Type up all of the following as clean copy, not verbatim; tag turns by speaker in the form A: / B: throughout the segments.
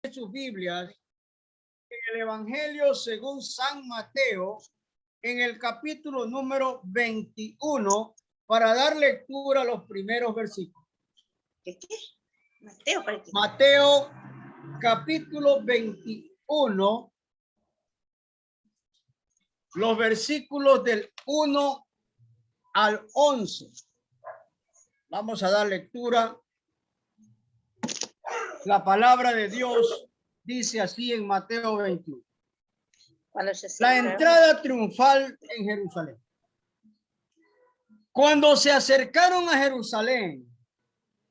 A: sus Biblias en el Evangelio según San Mateo, en el capítulo número 21, para dar lectura a los primeros versículos.
B: ¿Qué? Mateo,
A: Mateo, capítulo 21, los versículos del 1 al 11. Vamos a dar lectura. La palabra de Dios dice así en Mateo 21. La entrada triunfal en Jerusalén. Cuando se acercaron a Jerusalén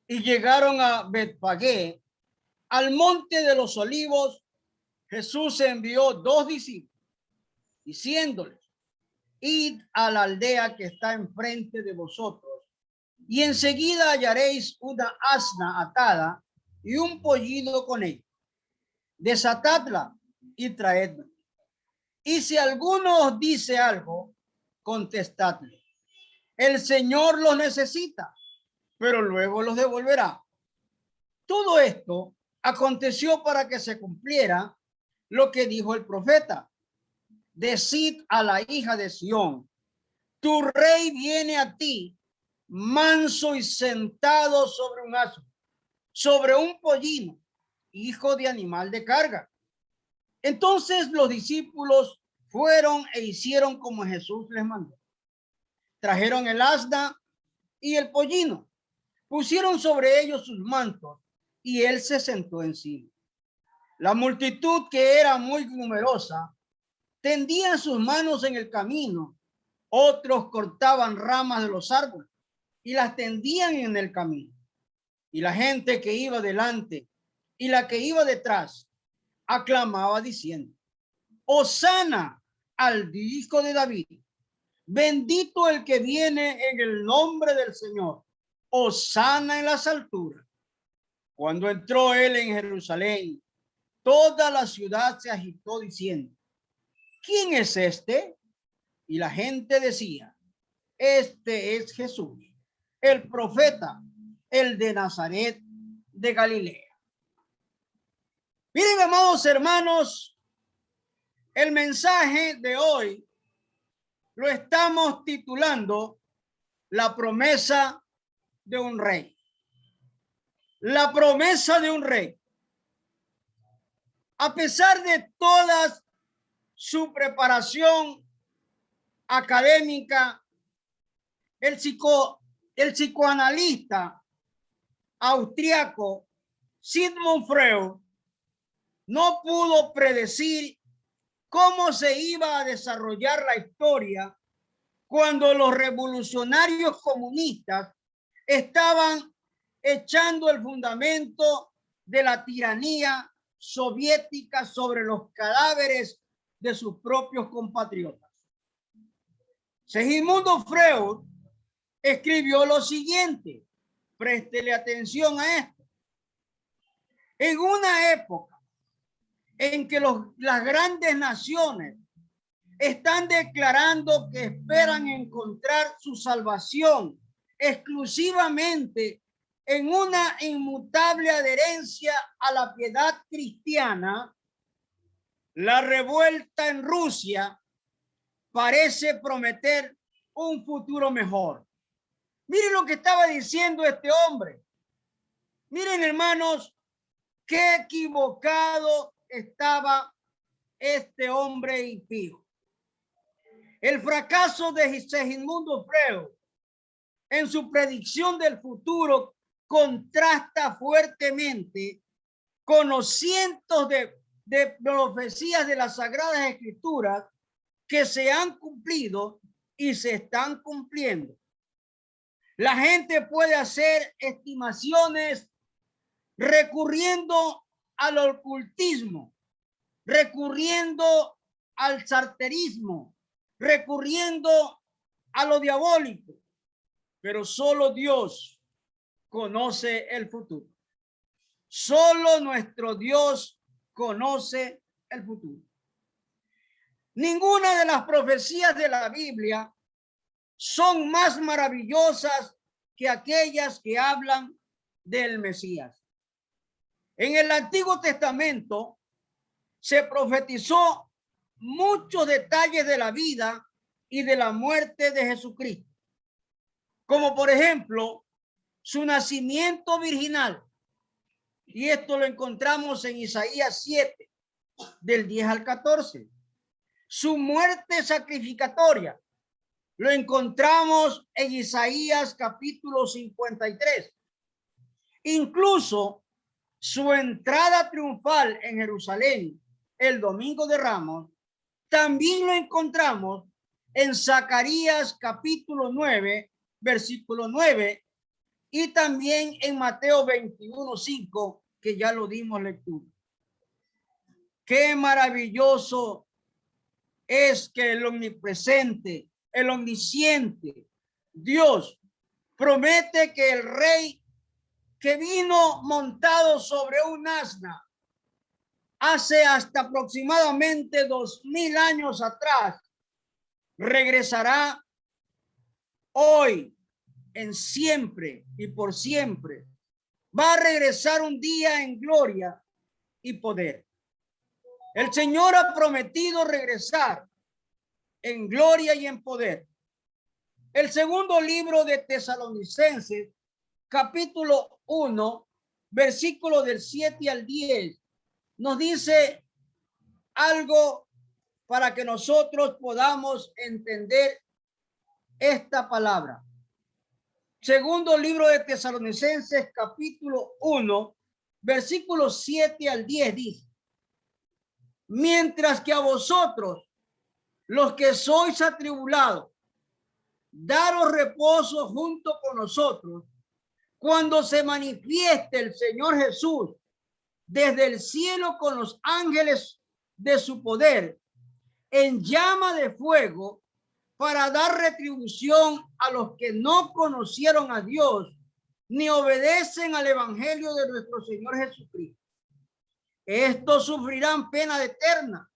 A: y llegaron a Betfagé, al monte de los olivos, Jesús envió 2 discípulos, diciéndoles: id a la aldea que está enfrente de vosotros, y enseguida hallaréis una asna atada y un pollino con ella. Desatadla y traedla. Y si alguno os dice algo, contestadle: el Señor los necesita, pero luego los devolverá. Todo esto aconteció para que se cumpliera lo que dijo el profeta: decid a la hija de Sión, tu rey viene a ti, manso y sentado sobre un asno, sobre un pollino, hijo de animal de carga. Entonces los discípulos fueron e hicieron como Jesús les mandó. Trajeron el asna y el pollino, pusieron sobre ellos sus mantos y él se sentó encima. La multitud, que era muy numerosa, tendía sus manos en el camino. Otros cortaban ramas de los árboles y las tendían en el camino. Y la gente que iba delante y la que iba detrás aclamaba diciendo: Hosana al Hijo de David. Bendito el que viene en el nombre del Señor. Hosana en las alturas. Cuando entró él en Jerusalén, toda la ciudad se agitó diciendo: ¿quién es este? Y la gente decía: este es Jesús, el profeta, el de Nazaret de Galilea. Miren, amados hermanos, el mensaje de hoy lo estamos titulando La promesa de un rey. La promesa de un rey. A pesar de toda su preparación académica, el psicoanalista austriaco Sigmund Freud no pudo predecir cómo se iba a desarrollar la historia cuando los revolucionarios comunistas estaban echando el fundamento de la tiranía soviética sobre los cadáveres de sus propios compatriotas. Segismundo Freud escribió lo siguiente, préstele atención a esto. En una época en que las grandes naciones están declarando que esperan encontrar su salvación exclusivamente en una inmutable adherencia a la piedad cristiana, la revuelta en Rusia parece prometer un futuro mejor. Miren lo que estaba diciendo este hombre. Miren, hermanos, qué equivocado estaba este hombre impío. El fracaso de Segismundo Freud en su predicción del futuro contrasta fuertemente con los cientos de profecías de las Sagradas Escrituras que se han cumplido y se están cumpliendo. La gente puede hacer estimaciones recurriendo al ocultismo, recurriendo al sarterismo, recurriendo a lo diabólico, pero solo Dios conoce el futuro. Solo nuestro Dios conoce el futuro. Ninguna de las profecías de la Biblia son más maravillosas que aquellas que hablan del Mesías. En el Antiguo Testamento se profetizó muchos detalles de la vida y de la muerte de Jesucristo, como por ejemplo su nacimiento virginal. Y esto lo encontramos en Isaías 7, del 10 al 14. Su muerte sacrificatoria lo encontramos en Isaías capítulo 53. Incluso su entrada triunfal en Jerusalén el domingo de Ramos también lo encontramos en Zacarías capítulo 9, versículo 9, y también en Mateo 21:5, que ya lo dimos lectura. Qué maravilloso es que el omnipresente, el omnisciente Dios promete que el rey que vino montado sobre un asna hace hasta aproximadamente 2000 años atrás, regresará hoy, en siempre y por siempre. Va a regresar un día en gloria y poder. El Señor ha prometido regresar en gloria y en poder. El segundo libro de Tesalonicenses, capítulo 1, versículo del 7 al 10, nos dice algo para que nosotros podamos entender esta palabra. Segundo libro de Tesalonicenses, capítulo 1, versículos 7 al 10 dice: mientras que a vosotros, los que sois atribulados, daros reposo junto con nosotros, cuando se manifieste el Señor Jesús desde el cielo con los ángeles de su poder, en llama de fuego, para dar retribución a los que no conocieron a Dios ni obedecen al evangelio de nuestro Señor Jesucristo. Estos sufrirán pena eterna,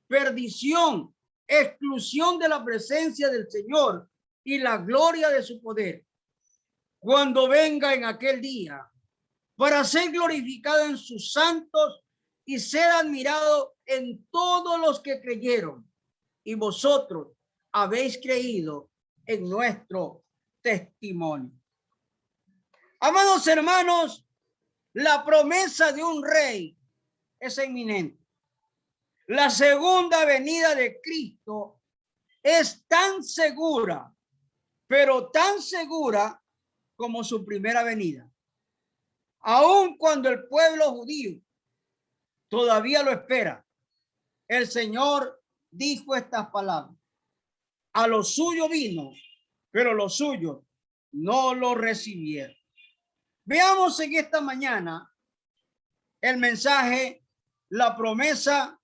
A: perdición, exclusión de la presencia del Señor y la gloria de su poder, cuando venga en aquel día, para ser glorificado en sus santos y ser admirado en todos los que creyeron. Y vosotros habéis creído en nuestro testimonio. Amados hermanos, la promesa de un rey es inminente. La segunda venida de Cristo es tan segura, pero tan segura como su primera venida. Aun cuando el pueblo judío todavía lo espera, el Señor dijo estas palabras: a lo suyo vino, pero los suyos no lo recibieron. Veamos en esta mañana el mensaje, la promesa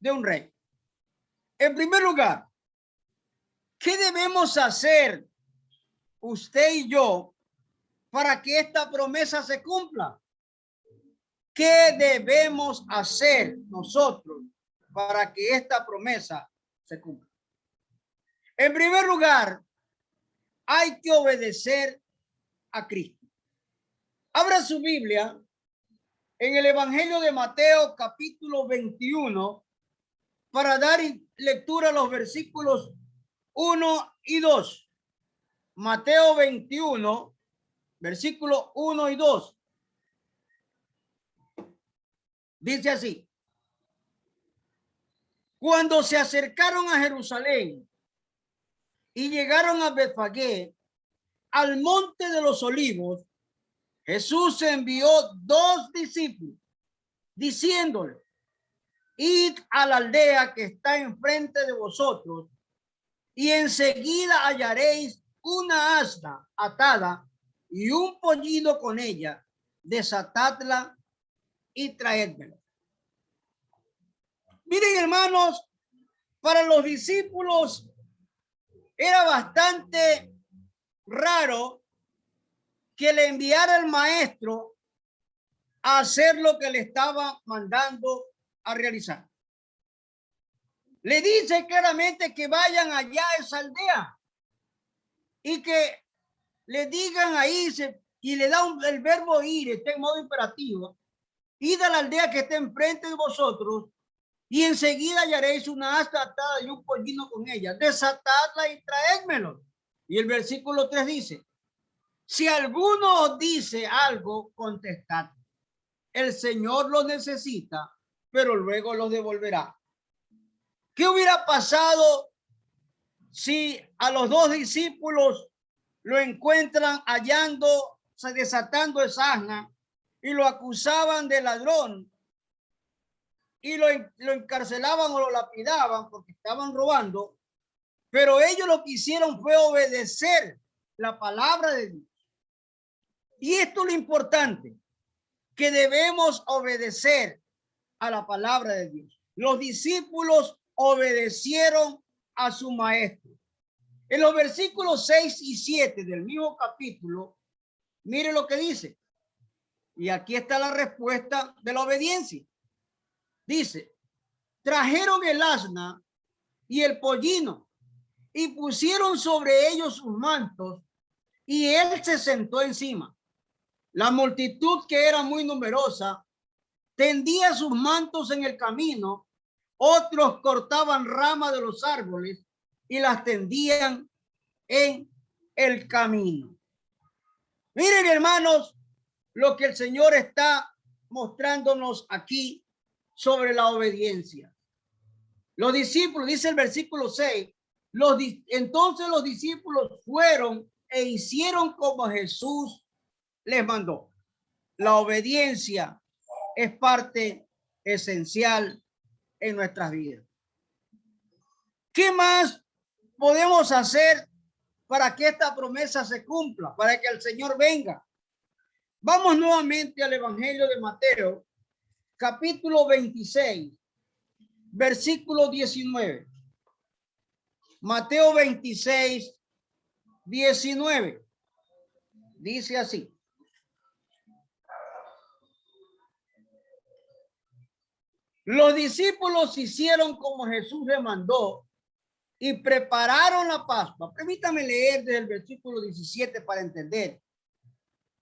A: de un rey. En primer lugar, ¿qué debemos hacer usted y yo para que esta promesa se cumpla? ¿Qué debemos hacer nosotros para que esta promesa se cumpla? En primer lugar, hay que obedecer a Cristo. Abra su Biblia en el Evangelio de Mateo, capítulo 21, para dar lectura a los versículos 1 y 2. Mateo 21, versículos 1 y 2. Dice así: cuando se acercaron a Jerusalén y llegaron a Betfagé, al monte de los olivos, Jesús envió 2 discípulos, diciéndole: id a la aldea que está enfrente de vosotros, y enseguida hallaréis una asna atada y un pollino con ella, desatadla y traédmela. Miren, hermanos, para los discípulos era bastante raro que le enviara el maestro a hacer lo que le estaba mandando a realizar. Le dice claramente que vayan allá a esa aldea y que le digan ahí, y le da el verbo ir, está en modo imperativo, id a la aldea que está enfrente de vosotros, y enseguida hallaréis una asna atada y un pollino con ella. Desatadla y traédmelo. Y el versículo 3 dice, si alguno os dice algo, contestad. El Señor los necesita, pero luego los devolverá. ¿Qué hubiera pasado si a los dos discípulos lo encuentran hallando, desatando esa asna y lo acusaban de ladrón y lo encarcelaban o lo lapidaban porque estaban robando? Pero ellos lo que hicieron fue obedecer la palabra de Dios. Y esto es lo importante, que debemos obedecer a la palabra de Dios. Los discípulos obedecieron a su maestro. En los versículos 6 y 7 del mismo capítulo, mire lo que dice. Y aquí está la respuesta de la obediencia. Dice, trajeron el asna y el pollino y pusieron sobre ellos sus mantos y él se sentó encima. La multitud, que era muy numerosa, tendía sus mantos en el camino, otros cortaban ramas de los árboles y las tendían en el camino. Miren, hermanos, lo que el Señor está mostrándonos aquí sobre la obediencia. Los discípulos, dice el versículo 6, entonces los discípulos fueron e hicieron como Jesús les mandó. La obediencia es parte esencial en nuestras vidas. ¿Qué más podemos hacer para que esta promesa se cumpla, para que el Señor venga? Vamos nuevamente al Evangelio de Mateo, capítulo 26, versículo 19. Mateo 26, 19. Dice así. Los discípulos hicieron como Jesús les mandó y prepararon la Pascua. Permítame leer desde el versículo 17 para entender.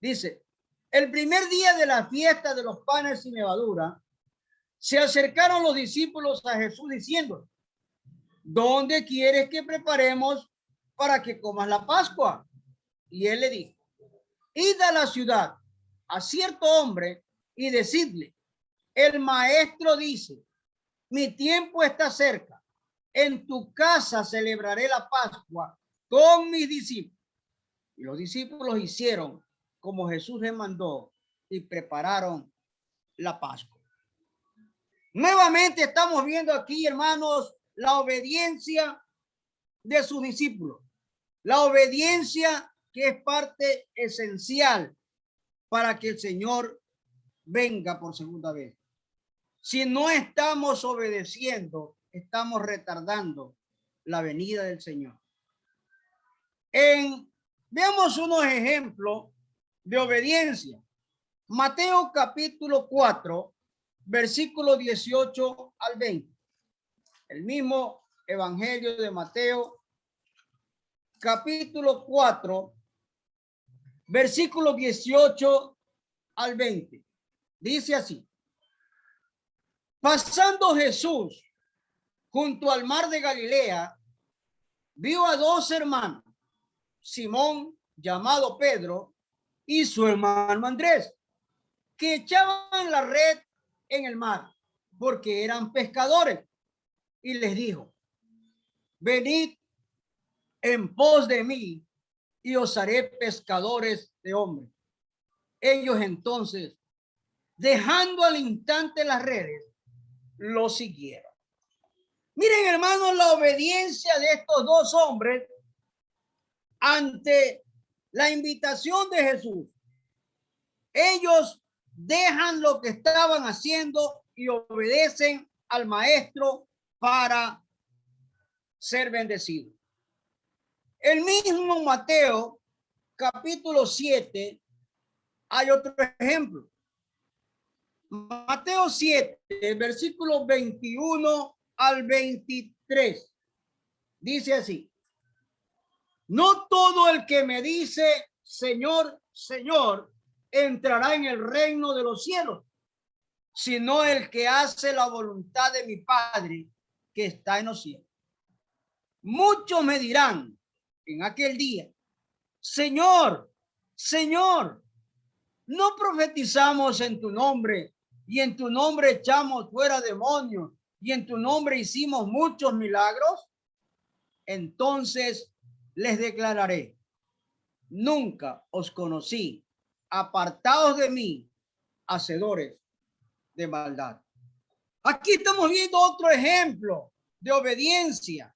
A: Dice, el primer día de la fiesta de los panes sin levadura, se acercaron los discípulos a Jesús diciendo, ¿dónde quieres que preparemos para que comas la Pascua? Y él le dijo, id a la ciudad a cierto hombre y decidle, el maestro dice, mi tiempo está cerca, en tu casa celebraré la Pascua con mis discípulos. Y los discípulos hicieron como Jesús les mandó y prepararon la Pascua. Nuevamente estamos viendo aquí, hermanos, la obediencia de sus discípulos. La obediencia que es parte esencial para que el Señor venga por segunda vez. Si no estamos obedeciendo, estamos retardando la venida del Señor. Veamos unos ejemplos de obediencia. Mateo capítulo 4, versículo 18 al 20. El mismo Evangelio de Mateo, capítulo 4, versículo 18 al 20. Dice así. Pasando Jesús junto al mar de Galilea, vio a dos hermanos, Simón, llamado Pedro, y su hermano Andrés, que echaban la red en el mar, porque eran pescadores. Y les dijo, venid en pos de mí, y os haré pescadores de hombres. Ellos entonces, dejando al instante las redes, lo siguieron. Miren, hermanos, la obediencia de estos dos hombres ante la invitación de Jesús. Ellos dejan lo que estaban haciendo y obedecen al maestro para ser bendecidos. El mismo Mateo, capítulo 7, hay otro ejemplo. Mateo 7, versículos 21 al 23. Dice así. No todo el que me dice, Señor, Señor, entrará en el reino de los cielos, sino el que hace la voluntad de mi Padre que está en los cielos. Muchos me dirán en aquel día, Señor, Señor, ¿no profetizamos en tu nombre y en tu nombre echamos fuera demonios y en tu nombre hicimos muchos milagros? Entonces les declararé, nunca os conocí, apartados de mí, hacedores de maldad. Aquí estamos viendo otro ejemplo de obediencia,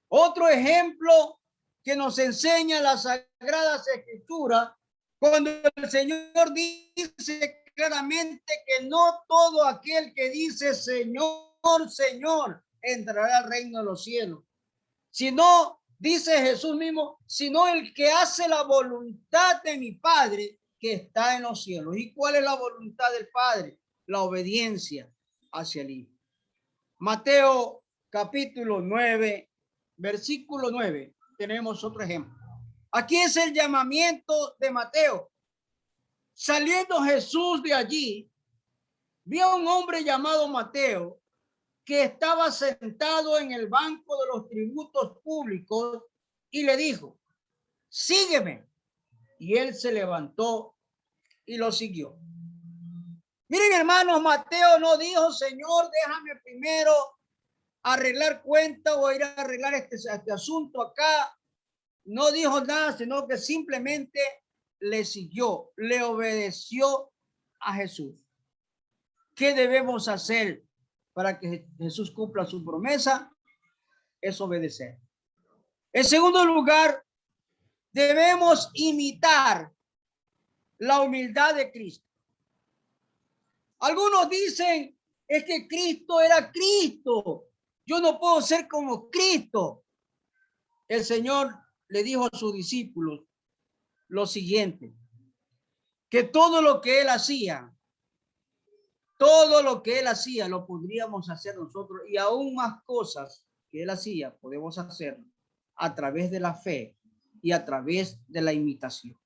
A: otro ejemplo que nos enseña las Sagradas Escrituras, cuando el Señor dice claramente que no todo aquel que dice Señor, Señor, entrará al reino de los cielos, sino, dice Jesús mismo, sino el que hace la voluntad de mi Padre que está en los cielos. ¿Y cuál es la voluntad del Padre? La obediencia hacia el Hijo. Mateo capítulo 9, versículo 9, tenemos otro ejemplo. Aquí es el llamamiento de Mateo. Saliendo Jesús de allí, vio a un hombre llamado Mateo que estaba sentado en el banco de los tributos públicos y le dijo, sígueme. Y él se levantó y lo siguió. Miren, hermanos, Mateo no dijo, Señor, déjame primero arreglar cuenta o ir a arreglar este asunto acá. No dijo nada, sino que simplemente le siguió, le obedeció a Jesús. ¿Qué debemos hacer para que Jesús cumpla su promesa? Es obedecer. En segundo lugar, debemos imitar la humildad de Cristo. Algunos dicen, es que Cristo era Cristo. Yo no puedo ser como Cristo. El Señor le dijo a sus discípulos lo siguiente, que todo lo que él hacía, lo podríamos hacer nosotros, y aún más cosas que él hacía, podemos hacerlo a través de la fe y a través de la imitación.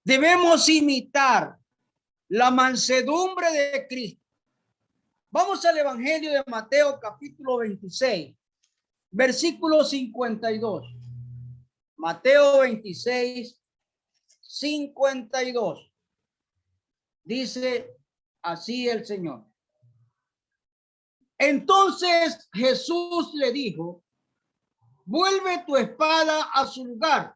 A: Debemos imitar la mansedumbre de Cristo. Vamos al Evangelio de Mateo, capítulo 26, versículo 52. Mateo 26, 52. Dice así el Señor. Entonces Jesús le dijo, vuelve tu espada a su lugar,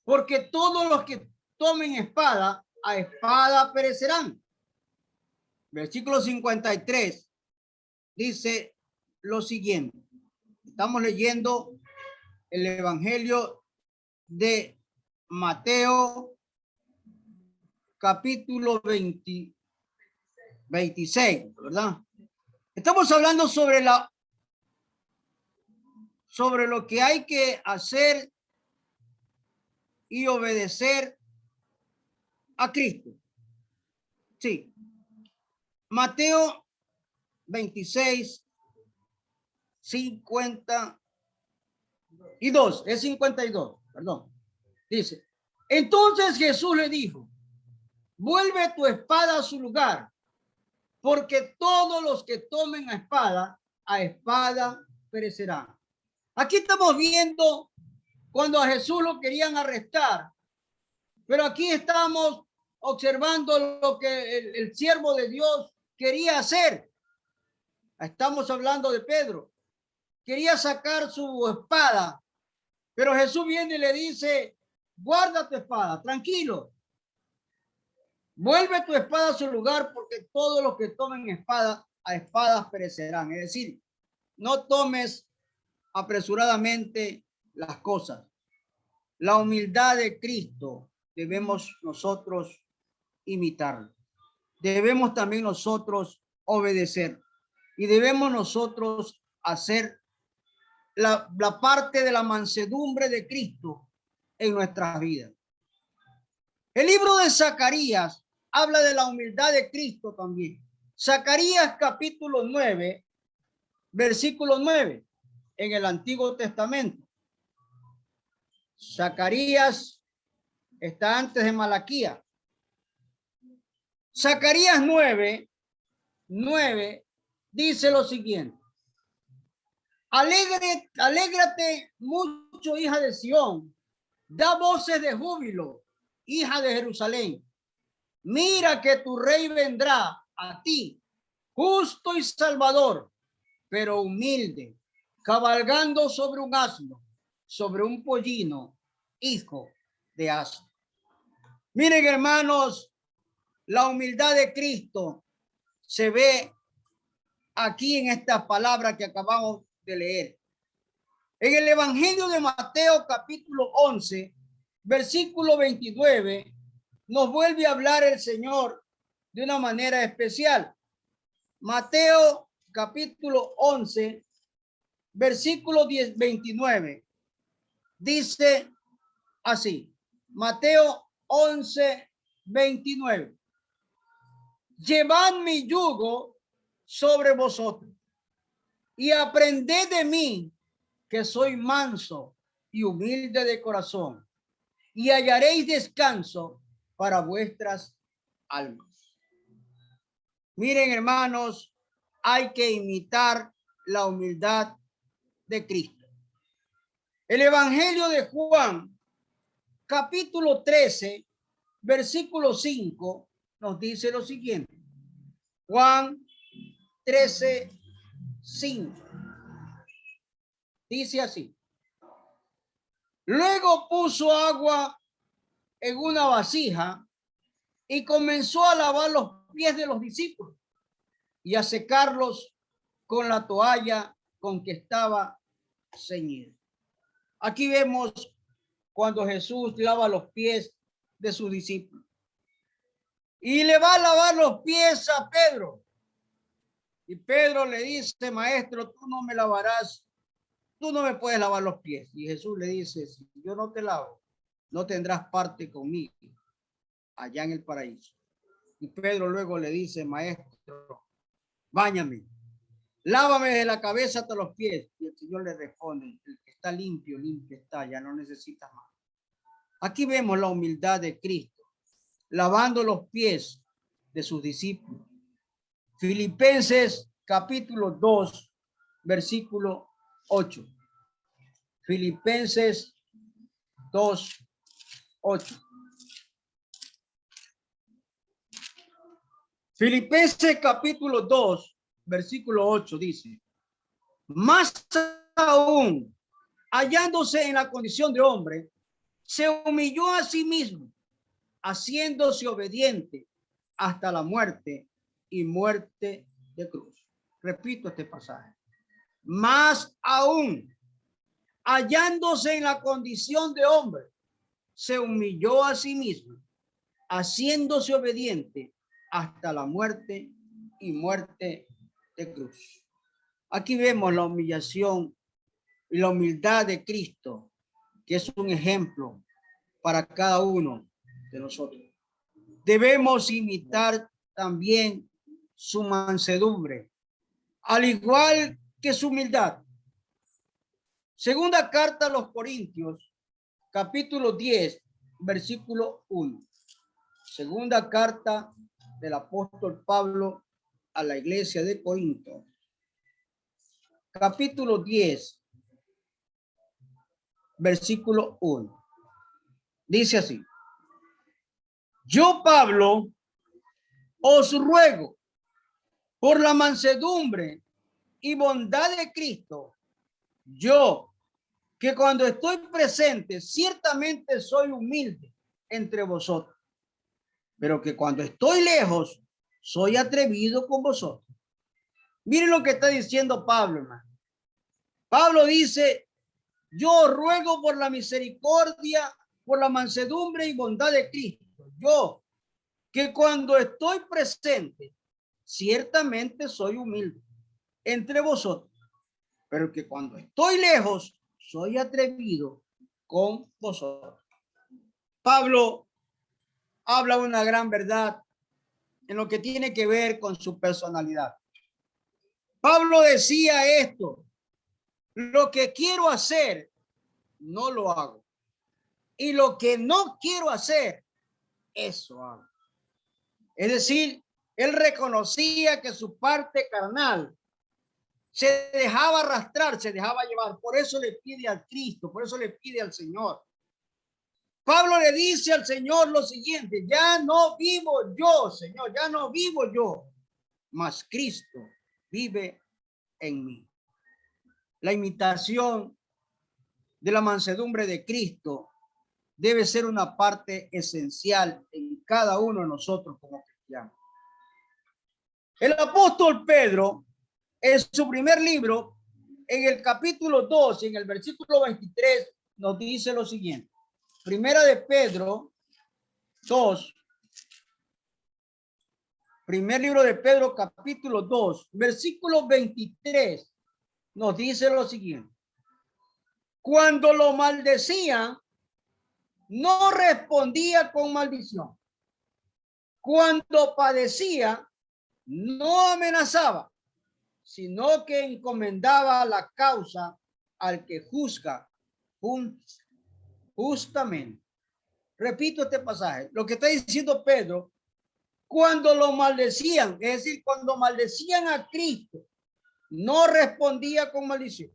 A: porque todos los que tomen espada, a espada perecerán. Versículo 53 dice lo siguiente. Estamos leyendo el Evangelio de Mateo, capítulo 26, ¿verdad? Estamos hablando sobre lo que hay que hacer y obedecer a Cristo. Sí. Mateo 26, 52, es 52, perdón. Dice, entonces Jesús le dijo, vuelve tu espada a su lugar, porque todos los que tomen a espada perecerán. Aquí estamos viendo cuando a Jesús lo querían arrestar, pero aquí estamos observando lo que el siervo de Dios quería hacer. Estamos hablando de Pedro. Quería sacar su espada, pero Jesús viene y le dice, guarda tu espada, tranquilo. Vuelve tu espada a su lugar, porque todos los que tomen espada, a espadas perecerán. Es decir, no tomes apresuradamente las cosas. La humildad de Cristo debemos nosotros imitar. Debemos también nosotros obedecer. Y debemos nosotros hacer la parte de la mansedumbre de Cristo en nuestras vidas. El libro de Zacarías habla de la humildad de Cristo también. Zacarías capítulo 9, versículo 9, en el Antiguo Testamento. Zacarías está antes de Malaquías. Zacarías 9, 9 dice lo siguiente. Alégrate mucho, hija de Sión. Da voces de júbilo, hija de Jerusalén. Mira que tu rey vendrá a ti, justo y salvador, pero humilde, cabalgando sobre un asno, sobre un pollino, hijo de asno. Miren, hermanos, la humildad de Cristo se ve aquí en esta palabra que acabamos de leer. En el Evangelio de Mateo, capítulo 11, versículo 29, nos vuelve a hablar el Señor de una manera especial. Mateo, capítulo 11, versículo 29, dice así. Mateo 11, 29. Llevad mi yugo sobre vosotros y aprended de mí, que soy manso y humilde de corazón, y hallaréis descanso para vuestras almas. Miren, hermanos, hay que imitar la humildad de Cristo. El Evangelio de Juan, capítulo 13, versículo 5, nos dice lo siguiente. Juan 13, 5. Dice así. Luego puso agua en una vasija y comenzó a lavar los pies de los discípulos y a secarlos con la toalla con que estaba ceñido. Aquí vemos cuando Jesús lava los pies de sus discípulos y le va a lavar los pies a Pedro. Y Pedro le dice, maestro, tú no me lavarás, tú no me puedes lavar los pies. Y Jesús le dice, si yo no te lavo, no tendrás parte conmigo allá en el paraíso. Y Pedro luego le dice, maestro, báñame, lávame de la cabeza hasta los pies. Y el Señor le responde, el que está limpio, limpio está, ya no necesitas más. Aquí vemos la humildad de Cristo, lavando los pies de sus discípulos. Filipenses capítulo 2, versículo 8. Filipenses 2, 8. Filipenses capítulo 2, versículo 8 dice, más aún, hallándose en la condición de hombre, se humilló a sí mismo, haciéndose obediente hasta la muerte y muerte de cruz. Repito este pasaje. Más aún, hallándose en la condición de hombre, se humilló a sí mismo, haciéndose obediente hasta la muerte y muerte de cruz. Aquí vemos la humillación y la humildad de Cristo, que es un ejemplo para cada uno de nosotros. Debemos imitar también su mansedumbre, al igual que su humildad. Segunda carta a los Corintios, capítulo 10, versículo 1. Segunda carta del apóstol Pablo a la iglesia de Corinto, capítulo 10, versículo 1. Dice así. Yo, Pablo, os ruego por la mansedumbre y bondad de Cristo, yo, que cuando estoy presente, ciertamente soy humilde entre vosotros, pero que cuando estoy lejos, soy atrevido con vosotros. Miren lo que está diciendo Pablo, hermano. Pablo dice, yo ruego por la misericordia, por la mansedumbre y bondad de Cristo. Yo, que cuando estoy presente, ciertamente soy humilde entre vosotros, pero que cuando estoy lejos, soy atrevido con vosotros. Pablo habla una gran verdad en lo que tiene que ver con su personalidad. Pablo decía esto, lo que quiero hacer, no lo hago. Y lo que no quiero hacer, eso hago. Es decir, Él reconocía que su parte carnal se dejaba arrastrar, se dejaba llevar. Por eso le pide al Cristo, por eso le pide al Señor. Pablo le dice al Señor lo siguiente: ya no vivo yo, Señor, ya no vivo yo, mas Cristo vive en mí. La imitación de la mansedumbre de Cristo debe ser una parte esencial en cada uno de nosotros como cristianos. El apóstol Pedro, en su primer libro, en el capítulo 2 y en el versículo 23, nos dice lo siguiente. Primera de Pedro 2, primer libro de Pedro, capítulo 2, versículo 23, nos dice lo siguiente. Cuando lo maldecían, no respondía con maldición. Cuando padecía, no amenazaba, sino que encomendaba la causa al que juzga justamente. Repito este pasaje. Lo que está diciendo Pedro: cuando lo maldecían, es decir, cuando maldecían a Cristo, no respondía con maldición.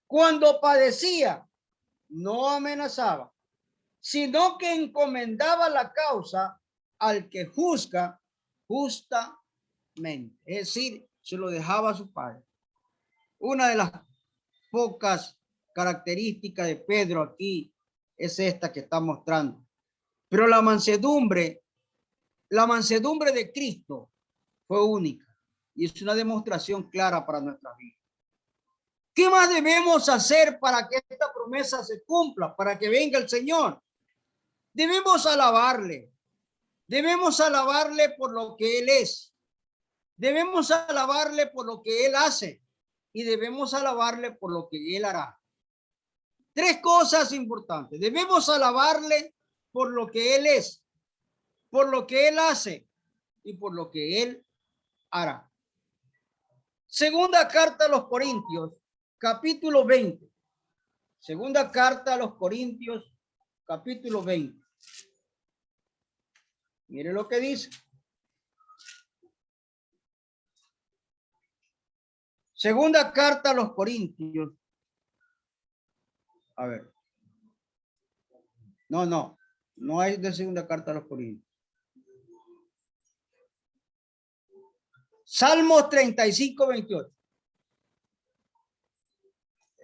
A: Cuando padecía, no amenazaba, sino que encomendaba la causa al que juzga justamente. Es decir, se lo dejaba a su padre. Una de las pocas características de Pedro aquí es esta que está mostrando. Pero la mansedumbre de Cristo fue única y es una demostración clara para nuestra vida. ¿Qué más debemos hacer para que esta promesa se cumpla, para que venga el Señor? Debemos alabarle por lo que Él es, debemos alabarle por lo que Él hace y debemos alabarle por lo que Él hará. Tres cosas importantes: debemos alabarle por lo que Él es, por lo que Él hace y por lo que Él hará. Segunda carta a los Corintios, capítulo 20. Segunda carta a los Corintios, capítulo 20. Mire lo que dice. Segunda carta a los Corintios. A ver. No hay de segunda carta a los Corintios. Salmos 35, 28.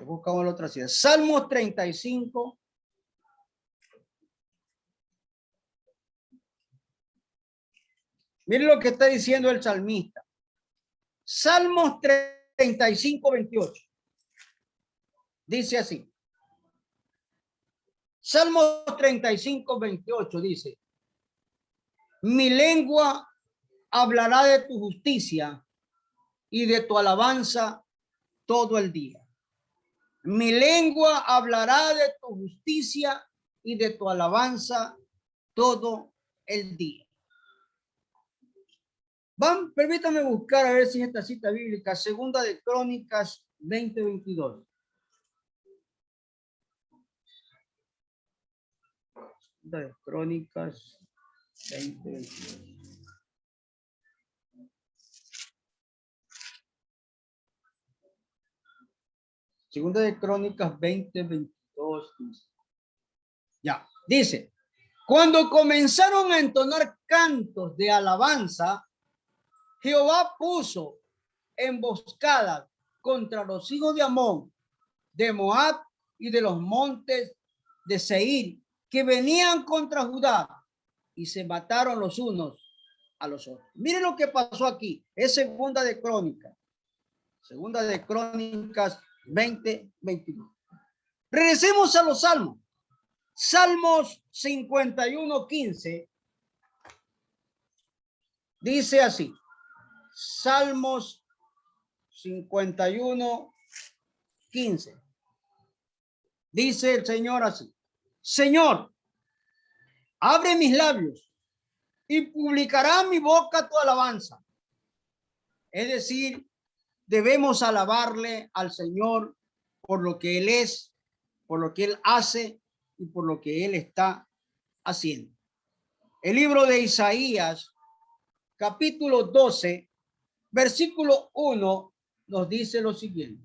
A: Buscamos la otra ciudad. Salmos 35. Miren lo que está diciendo el salmista. Salmos 35, 28. Dice así. Salmos 35, 28 dice: mi lengua hablará de tu justicia y de tu alabanza todo el día. Mi lengua hablará de tu justicia y de tu alabanza todo el día. Permítame buscar a ver si esta cita bíblica, segunda de Crónicas 20:22. De Crónicas 20:22. Segunda de Crónicas 20:22 dice. Ya, dice: cuando comenzaron a entonar cantos de alabanza, Jehová puso emboscadas contra los hijos de Amón, de Moab y de los montes de Seir, que venían contra Judá, y se mataron los unos a los otros. Miren lo que pasó aquí. Es segunda de Crónicas. Segunda de Crónicas 20:22. Regresemos a los salmos. Salmos 51:15 dice así. Salmos 51:15. Dice el Señor así: Señor, abre mis labios y publicará mi boca tu alabanza. Es decir, debemos alabarle al Señor por lo que Él es, por lo que Él hace y por lo que Él está haciendo. El libro de Isaías, capítulo 12, versículo 1, nos dice lo siguiente.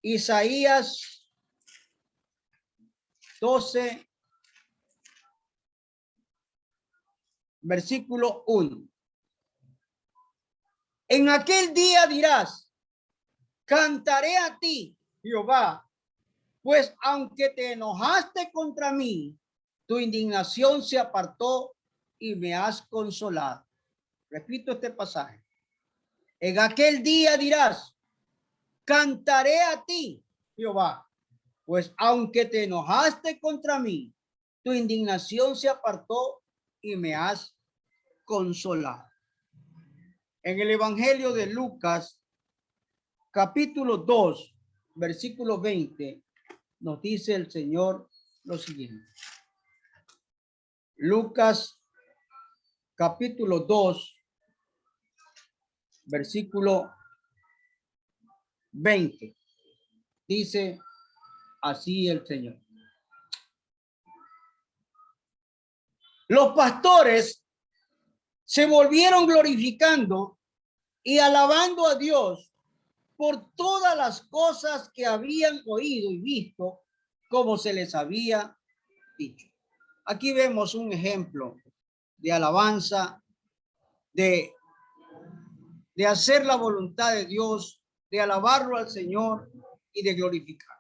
A: Isaías 12, versículo 1. En aquel día dirás, cantaré a ti, Jehová, pues aunque te enojaste contra mí, tu indignación se apartó y me has consolado. Repito este pasaje. En aquel día dirás, cantaré a ti, Jehová, pues aunque te enojaste contra mí, tu indignación se apartó y me has consolado. En el Evangelio de Lucas, capítulo 2, versículo 20, nos dice el Señor lo siguiente. Lucas, capítulo 2, versículo 20. Dice así el Señor. Los pastores se volvieron glorificando y alabando a Dios por todas las cosas que habían oído y visto, como se les había dicho. Aquí vemos un ejemplo de alabanza, de hacer la voluntad de Dios, de alabarlo al Señor y de glorificar.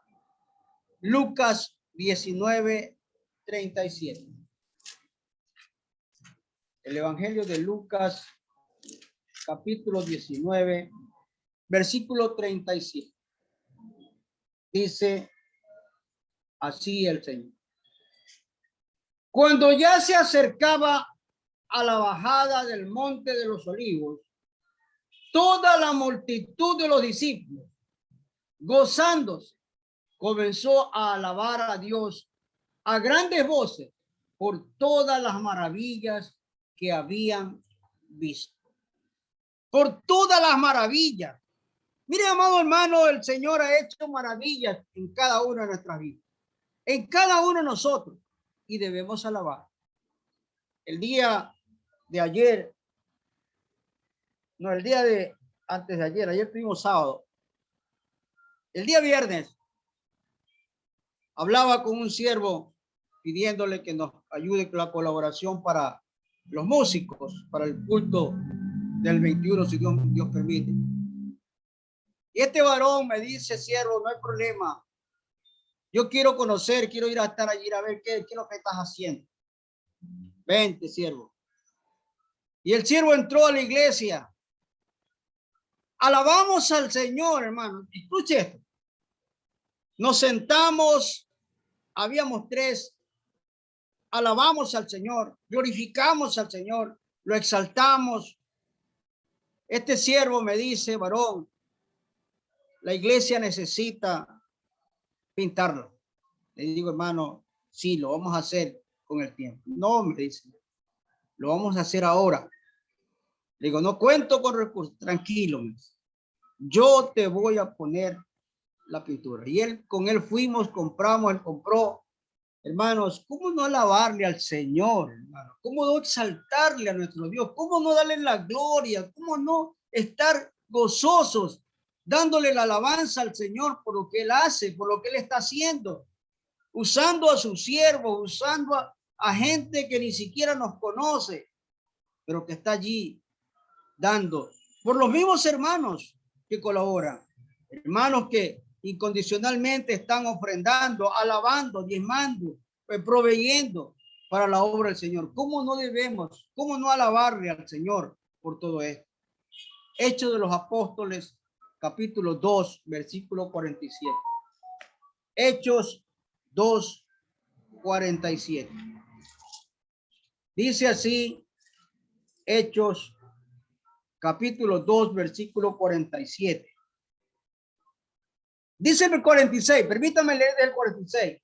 A: Lucas 19, 37. El Evangelio de Lucas, capítulo 19, versículo 37. Dice así el Señor. Cuando ya se acercaba a la bajada del monte de los olivos, toda la multitud de los discípulos, gozándose, comenzó a alabar a Dios a grandes voces por todas las maravillas que habían visto. Por todas las maravillas. Mire, amado hermano, el Señor ha hecho maravillas en cada una de nuestras vidas, en cada uno de nosotros, y debemos alabar. El día de ayer, no, el día de antes de ayer tuvimos sábado. El día viernes hablaba con un siervo pidiéndole que nos ayude con la colaboración para los músicos, para el culto del 21, si Dios permite. Y este varón me dice, siervo, no hay problema. Yo quiero conocer, quiero ir a estar allí a ver qué es lo que estás haciendo. Vente, siervo. Y el siervo entró a la iglesia. Alabamos al Señor, hermano. Escuche esto. Nos sentamos, habíamos 3. Alabamos al Señor, glorificamos al Señor, lo exaltamos. Este siervo me dice, varón, la iglesia necesita pintarla. Le digo, hermano, sí, lo vamos a hacer con el tiempo. No, me dice, lo vamos a hacer ahora. Le digo, no cuento con recursos, tranquilo, yo te voy a poner la pintura. Y con él fuimos, compramos, él compró. Hermanos, ¿cómo no alabarle al Señor, hermano? ¿Cómo no exaltarle a nuestro Dios? ¿Cómo no darle la gloria? ¿Cómo no estar gozosos, dándole la alabanza al Señor por lo que Él hace, por lo que Él está haciendo? Usando a sus siervos, usando a gente que ni siquiera nos conoce, pero que está allí dando. Por los mismos hermanos que colaboran, hermanos que incondicionalmente están ofrendando, alabando, diezmando, proveyendo para la obra del Señor. ¿Cómo no debemos, cómo no alabarle al Señor por todo esto? Hechos de los Apóstoles, capítulo 2, versículo 47. Hechos 2, 47. Dice así, Hechos, capítulo 2, versículo 47. Dice el 46, permítame leer el 46.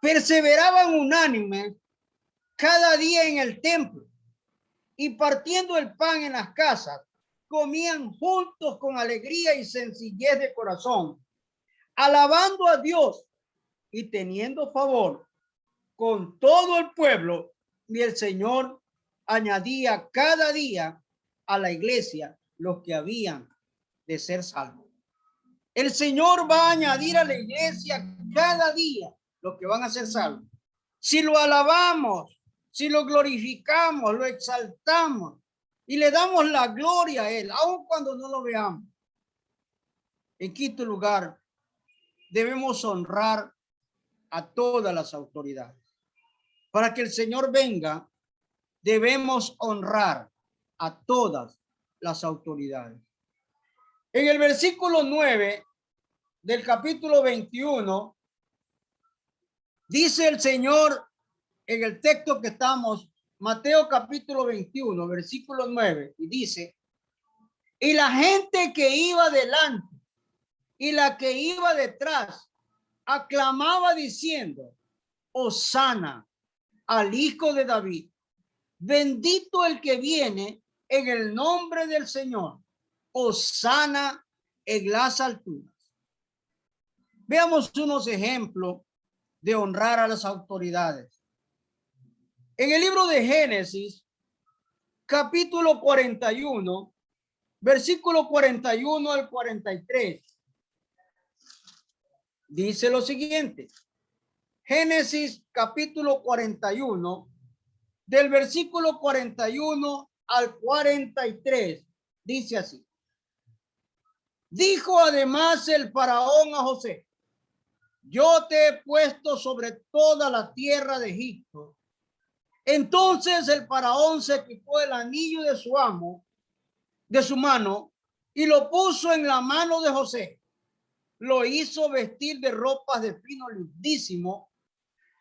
A: Perseveraban unánimes cada día en el templo y partiendo el pan en las casas, comían juntos con alegría y sencillez de corazón, alabando a Dios y teniendo favor con todo el pueblo, y el Señor añadía cada día a la iglesia los que habían de ser salvos. El Señor va a añadir a la iglesia cada día los que van a ser salvos. Si lo alabamos, si lo glorificamos, lo exaltamos y le damos la gloria a Él, aun cuando no lo veamos. En quinto lugar, debemos honrar a todas las autoridades. Para que el Señor venga, debemos honrar a todas las autoridades. En el versículo 9 del capítulo 21, dice el Señor en el texto que estamos, Mateo capítulo 21, versículo 9, y dice, y la gente que iba delante y la que iba detrás aclamaba diciendo, Hosana al Hijo de David, bendito el que viene en el nombre del Señor, Hosana en las alturas. Veamos unos ejemplos de honrar a las autoridades. En el libro de Génesis, capítulo 41, versículo 41 al 43, dice lo siguiente. Génesis capítulo 41, del versículo 41 al 43, dice así. Dijo además el faraón a José, yo te he puesto sobre toda la tierra de Egipto. Entonces el faraón se quitó el anillo de su amo, de su mano, y lo puso en la mano de José. Lo hizo vestir de ropas de fino lindísimo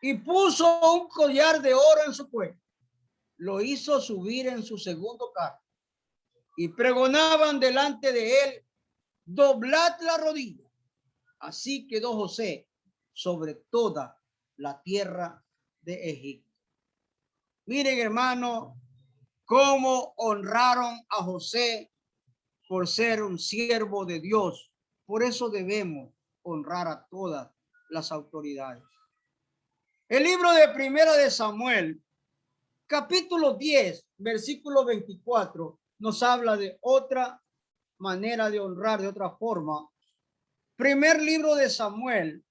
A: y puso un collar de oro en su cuello. Lo hizo subir en su segundo carro y pregonaban delante de él, doblad la rodilla. Así quedó José sobre toda la tierra de Egipto. Miren, hermano, cómo honraron a José por ser un siervo de Dios. Por eso debemos honrar a todas las autoridades. El libro de Primera de Samuel, capítulo 10, versículo 24, nos habla de otra manera de honrar, de otra forma. Primer libro de Samuel,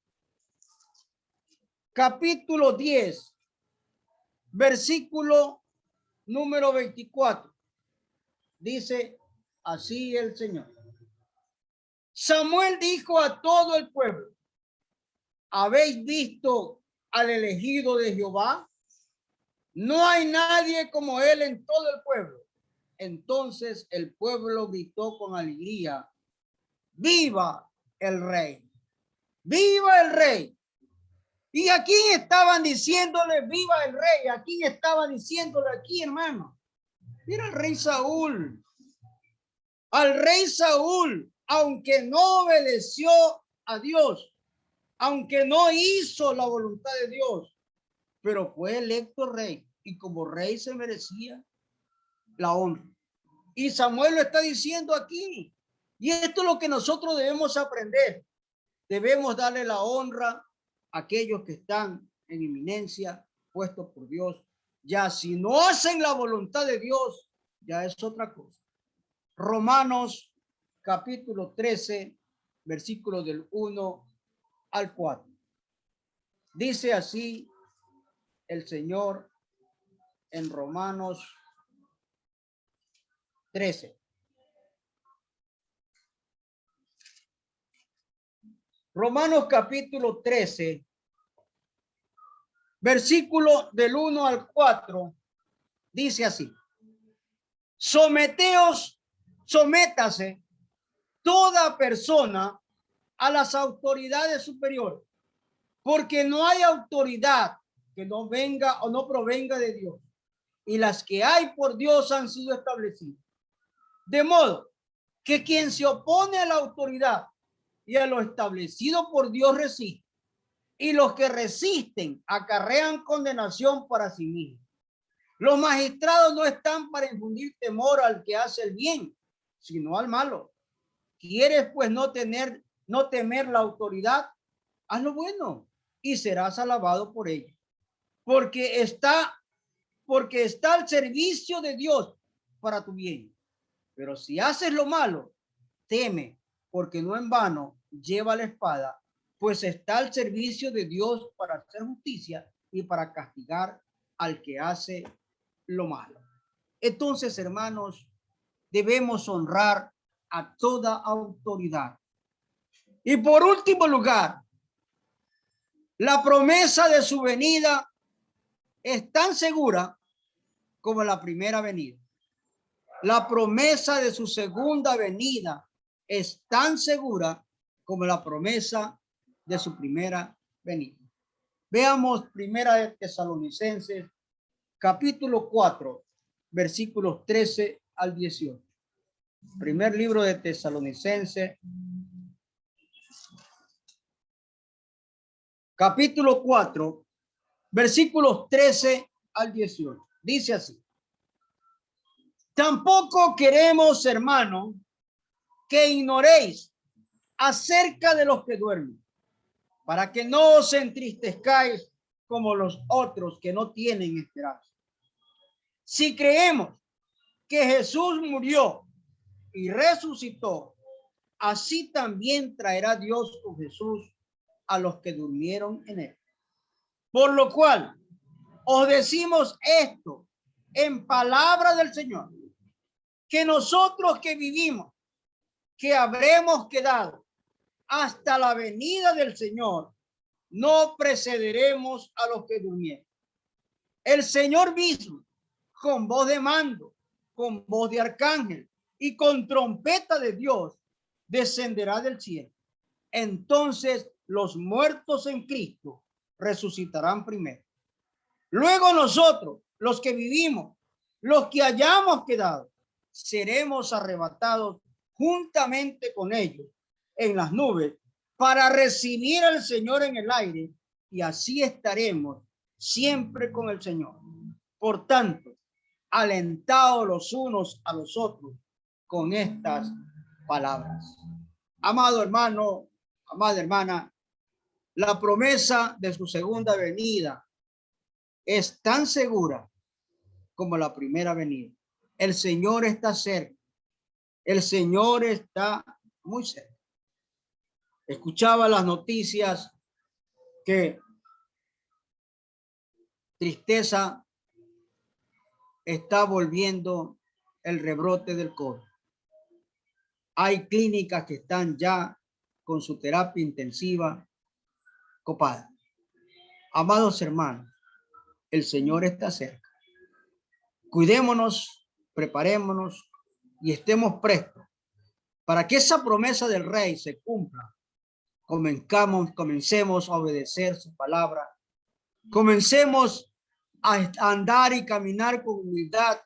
A: capítulo 10, versículo número 24. Dice así el Señor. Samuel dijo a todo el pueblo, ¿habéis visto al elegido de Jehová? No hay nadie como él en todo el pueblo. Entonces el pueblo gritó con alegría, ¡viva el rey! ¡Viva el rey! ¿Y a quién estaban diciéndole viva el rey? ¿A quién estaban diciéndole aquí, hermano? Mira al rey Saúl. Al rey Saúl, aunque no obedeció a Dios, aunque no hizo la voluntad de Dios, pero fue electo rey y como rey se merecía la honra. Y Samuel lo está diciendo aquí. Y esto es lo que nosotros debemos aprender. Debemos darle la honra a aquellos que están en eminencia, puestos por Dios. Ya si no hacen la voluntad de Dios, ya es otra cosa. Romanos capítulo 13, versículo del 1 al 4. Dice así el Señor en Romanos 13. Romanos capítulo 13, versículo del 1 al 4, dice así. Sométase toda persona a las autoridades superiores, porque no hay autoridad que no venga o no provenga de Dios, y las que hay por Dios han sido establecidas. De modo que quien se opone a la autoridad y a lo establecido por Dios resiste, y los que resisten acarrean condenación para sí mismos. Los magistrados no están para infundir temor al que hace el bien, sino al malo. ¿Quieres pues no temer la autoridad? Haz lo bueno y serás alabado por ello. Porque está porque está al servicio de Dios para tu bien. Pero si haces lo malo, teme, porque no en vano lleva la espada, pues está al servicio de Dios para hacer justicia y para castigar al que hace lo malo. Entonces, hermanos, debemos honrar a toda autoridad. Y por último lugar, la promesa de su venida es tan segura como la primera venida. La promesa de su segunda venida es tan segura como la promesa de su primera venida. Veamos primera de Tesalonicenses, capítulo 4, versículos 13 al 18. Primer libro de Tesalonicenses, capítulo 4, versículos 13 al 18. Dice así: tampoco queremos, hermano, que ignoréis acerca de los que duermen, para que no os entristezcáis como los otros que no tienen esperanza. Si creemos que Jesús murió y resucitó, así también traerá Dios con Jesús a los que durmieron en él. Por lo cual os decimos esto en palabra del Señor, que nosotros que vivimos, que habremos quedado hasta la venida del Señor, no precederemos a los que durmieron. El Señor mismo, con voz de mando, con voz de arcángel y con trompeta de Dios, descenderá del cielo. Entonces los muertos en Cristo resucitarán primero. Luego nosotros, los que vivimos, los que hayamos quedado, seremos arrebatados juntamente con ellos en las nubes para recibir al Señor en el aire, y así estaremos siempre con el Señor. Por tanto, alentaos los unos a los otros con estas palabras. Amado hermano, amada hermana, la promesa de su segunda venida es tan segura como la primera venida. El Señor está cerca. El Señor está muy cerca. Escuchaba las noticias que tristeza está volviendo el rebrote del COVID. Hay clínicas que están ya con su terapia intensiva copada. Amados hermanos, el Señor está cerca. Cuidémonos, preparémonos y estemos prestos para que esa promesa del Rey se cumpla. Comencemos a obedecer su palabra. Comencemos a andar y caminar con humildad,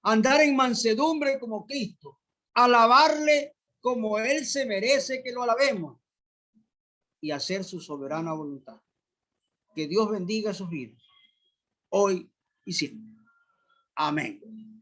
A: andar en mansedumbre como Cristo, alabarle como Él se merece que lo alabemos y hacer su soberana voluntad. Que Dios bendiga sus vidas, hoy y siempre. Amén.